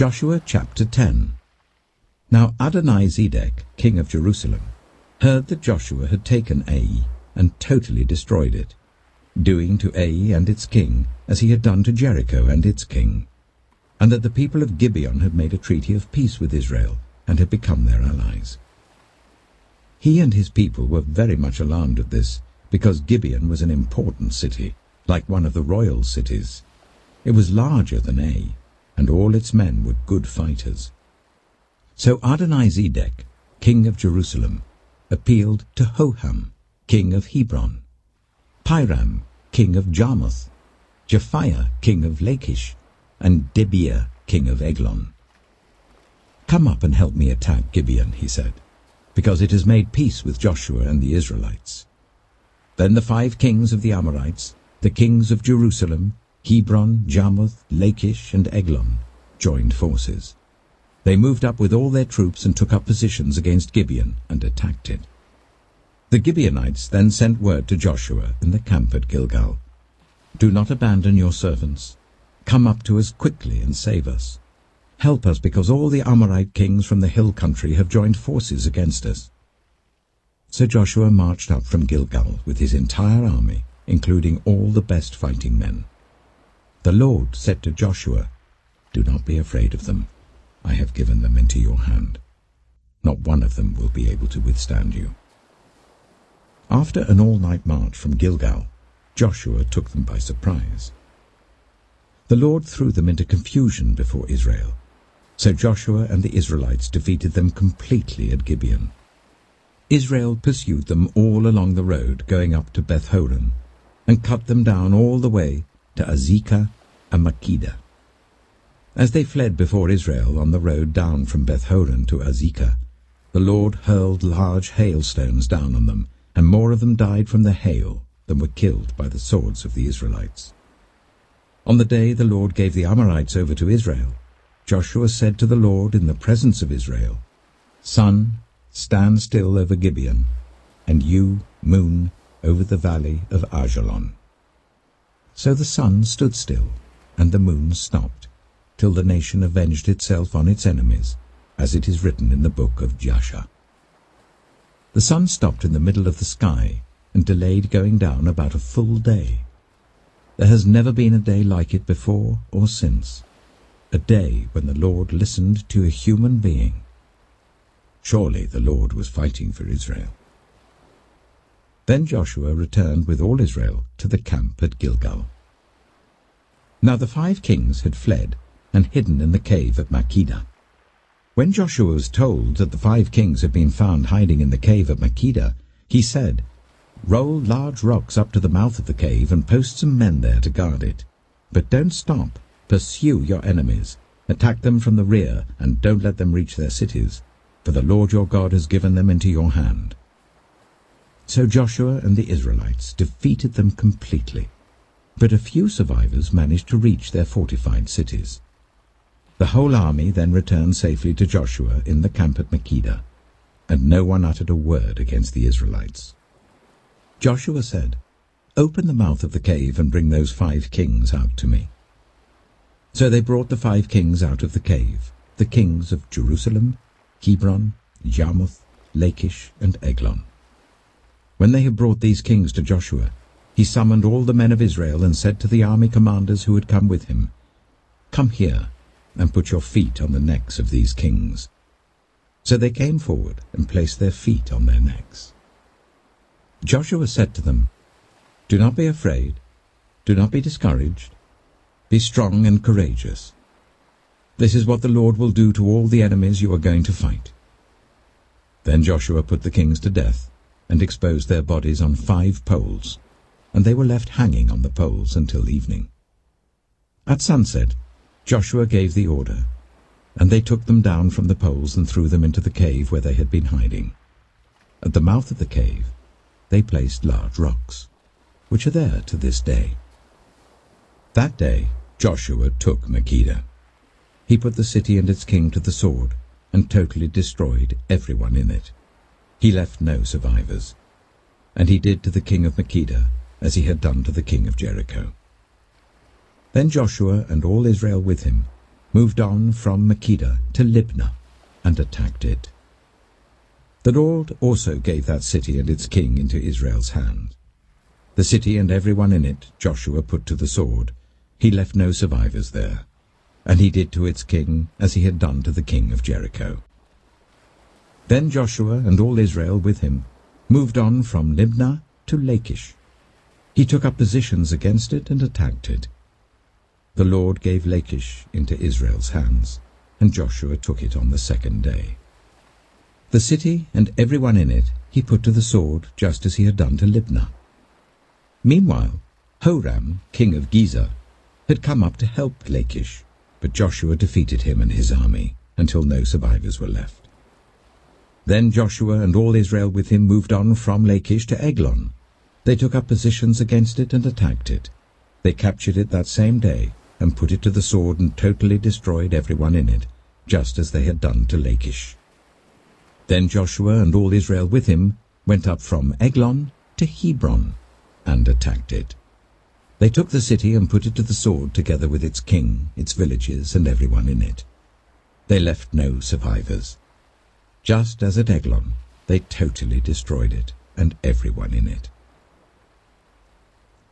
Joshua chapter 10. Now Adonai-Zedek, king of Jerusalem, heard that Joshua had taken Ai and totally destroyed it, doing to Ai and its king as he had done to Jericho and its king, and that the people of Gibeon had made a treaty of peace with Israel and had become their allies. He and his people were very much alarmed at this, because Gibeon was an important city, like one of the royal cities. It was larger than Ai, and all its men were good fighters. So Adonai-Zedek, king of Jerusalem, appealed to Hoham, king of Hebron, Piram, king of Jarmuth, Japhiah, king of Lachish, and Debir, king of Eglon. "Come up and help me attack Gibeon," he said, "because it has made peace with Joshua and the Israelites." Then the 5 kings of the Amorites, the kings of Jerusalem, Hebron, Jarmuth, Lachish, and Eglon, joined forces. They moved up with all their troops and took up positions against Gibeon and attacked it. The Gibeonites then sent word to Joshua in the camp at Gilgal, "Do not abandon your servants. Come up to us quickly and save us. Help us, because all the Amorite kings from the hill country have joined forces against us." So Joshua marched up from Gilgal with his entire army, including all the best fighting men. The Lord said to Joshua, "Do not be afraid of them. I have given them into your hand. Not one of them will be able to withstand you." After an all-night march from Gilgal, Joshua took them by surprise. The Lord threw them into confusion before Israel. So Joshua and the Israelites defeated them completely at Gibeon. Israel pursued them all along the road going up to Beth-horon, and cut them down all the way to Azekah and Makkedah. As they fled before Israel on the road down from Beth-horon to Azekah, the Lord hurled large hailstones down on them, and more of them died from the hail than were killed by the swords of the Israelites. On the day the Lord gave the Amorites over to Israel, Joshua said to the Lord in the presence of Israel, "Sun, stand still over Gibeon, and you, moon, over the valley of Ajalon." So the sun stood still, and the moon stopped, till the nation avenged itself on its enemies, as it is written in the book of Jasher. The sun stopped in the middle of the sky, and delayed going down about a full day. There has never been a day like it before or since, a day when the Lord listened to a human being. Surely the Lord was fighting for Israel. Then Joshua returned with all Israel to the camp at Gilgal. Now the 5 kings had fled and hidden in the cave at Makkedah. When Joshua was told that the 5 kings had been found hiding in the cave at Makkedah, he said, "Roll large rocks up to the mouth of the cave and post some men there to guard it. But don't stop. Pursue your enemies. Attack them from the rear, and don't let them reach their cities, for the Lord your God has given them into your hand." So Joshua and the Israelites defeated them completely, but a few survivors managed to reach their fortified cities. The whole army then returned safely to Joshua in the camp at Makkedah, and no one uttered a word against the Israelites. Joshua said, "Open the mouth of the cave and bring those 5 kings out to me." So they brought the 5 kings out of the cave, the kings of Jerusalem, Hebron, Jarmuth, Lachish, and Eglon. When they had brought these kings to Joshua, he summoned all the men of Israel and said to the army commanders who had come with him, "Come here and put your feet on the necks of these kings." So they came forward and placed their feet on their necks. Joshua said to them, "Do not be afraid, do not be discouraged. Be strong and courageous. This is what the Lord will do to all the enemies you are going to fight." Then Joshua put the kings to death and exposed their bodies on 5 poles, and they were left hanging on the poles until evening. At sunset, Joshua gave the order, and they took them down from the poles and threw them into the cave where they had been hiding. At the mouth of the cave, they placed large rocks, which are there to this day. That day Joshua took Makkedah. He put the city and its king to the sword and totally destroyed everyone in it. He left no survivors. And he did to the king of Makkedah as he had done to the king of Jericho. Then Joshua and all Israel with him moved on from Makkedah to Libnah, and attacked it. The Lord also gave that city and its king into Israel's hand. The city and everyone in it Joshua put to the sword. He left no survivors there. And he did to its king as he had done to the king of Jericho. Then Joshua and all Israel with him moved on from Libnah to Lachish. He took up positions against it and attacked it. The Lord gave Lachish into Israel's hands, and Joshua took it on the second day. The city and everyone in it he put to the sword, just as he had done to Libnah. Meanwhile, Horam, king of Gezer, had come up to help Lachish, but Joshua defeated him and his army, until no survivors were left. Then Joshua and all Israel with him moved on from Lachish to Eglon. They took up positions against it and attacked it. They captured it that same day, and put it to the sword and totally destroyed everyone in it, just as they had done to Lachish. Then Joshua and all Israel with him went up from Eglon to Hebron, and attacked it. They took the city and put it to the sword together with its king, its villages, and everyone in it. They left no survivors. Just as at Eglon, they totally destroyed it, and everyone in it.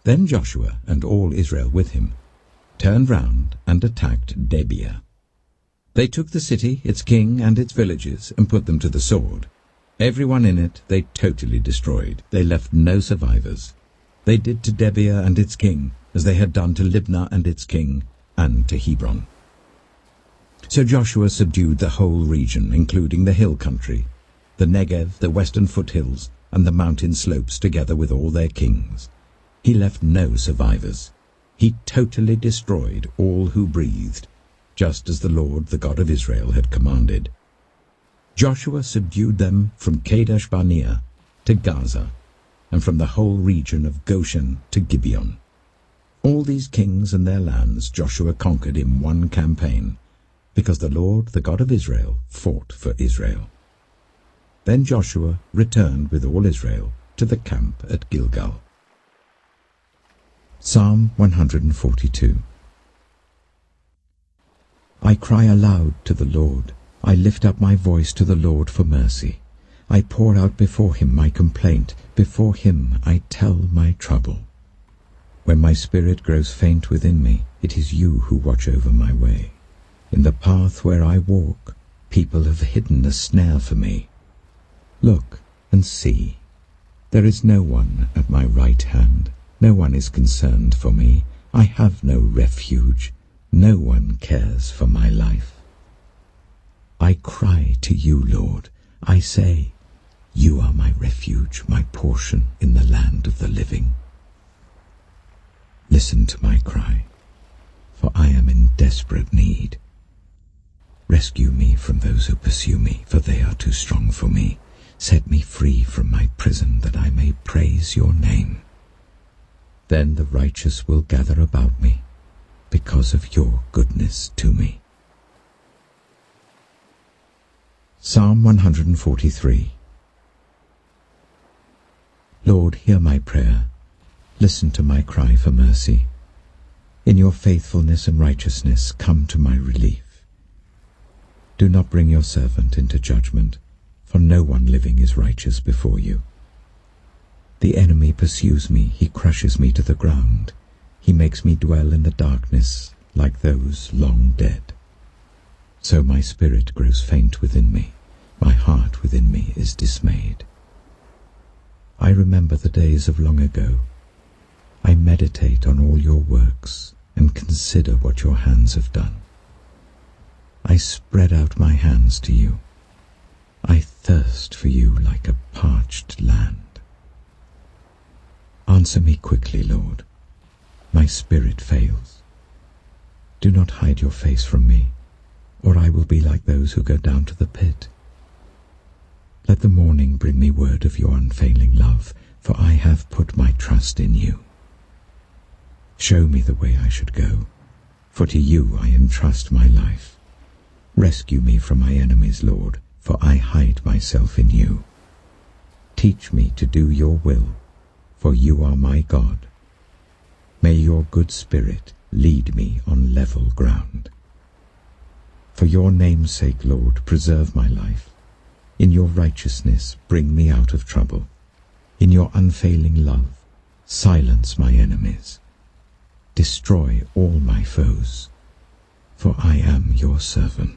Then Joshua and all Israel with him turned round and attacked Debir. They took the city, its king, and its villages, and put them to the sword. Everyone in it they totally destroyed. They left no survivors. They did to Debir and its king as they had done to Libnah and its king, and to Hebron. So Joshua subdued the whole region, including the hill country, the Negev, the western foothills, and the mountain slopes, together with all their kings. He left no survivors. He totally destroyed all who breathed, just as the Lord, the God of Israel, had commanded. Joshua subdued them from Kadesh Barnea to Gaza, and from the whole region of Goshen to Gibeon. All these kings and their lands Joshua conquered in one campaign, because the Lord, the God of Israel, fought for Israel. Then Joshua returned with all Israel to the camp at Gilgal. Psalm 142. I cry aloud to the Lord. I lift up my voice to the Lord for mercy. I pour out before him my complaint. Before him I tell my trouble. When my spirit grows faint within me, it is you who watch over my way. In the path where I walk, people have hidden a snare for me. Look and see. There is no one at my right hand. No one is concerned for me. I have no refuge. No one cares for my life. I cry to you, Lord. I say, you are my refuge, my portion in the land of the living. Listen to my cry, for I am in desperate need. Rescue me from those who pursue me, for they are too strong for me. Set me free from my prison, that I may praise your name. Then the righteous will gather about me, because of your goodness to me. Psalm 143. Lord, hear my prayer. Listen to my cry for mercy. In your faithfulness and righteousness, come to my relief. Do not bring your servant into judgment, for no one living is righteous before you. The enemy pursues me, he crushes me to the ground. He makes me dwell in the darkness like those long dead. So my spirit grows faint within me, my heart within me is dismayed. I remember the days of long ago. I meditate on all your works and consider what your hands have done. I spread out my hands to you. I thirst for you like a parched land. Answer me quickly, Lord. My spirit fails. Do not hide your face from me, or I will be like those who go down to the pit. Let the morning bring me word of your unfailing love, for I have put my trust in you. Show me the way I should go, for to you I entrust my life. Rescue me from my enemies, Lord, for I hide myself in you. Teach me to do your will, for you are my God. May your good spirit lead me on level ground. For your name's sake, Lord, preserve my life. In your righteousness, bring me out of trouble. In your unfailing love, silence my enemies. Destroy all my foes, for I am your servant.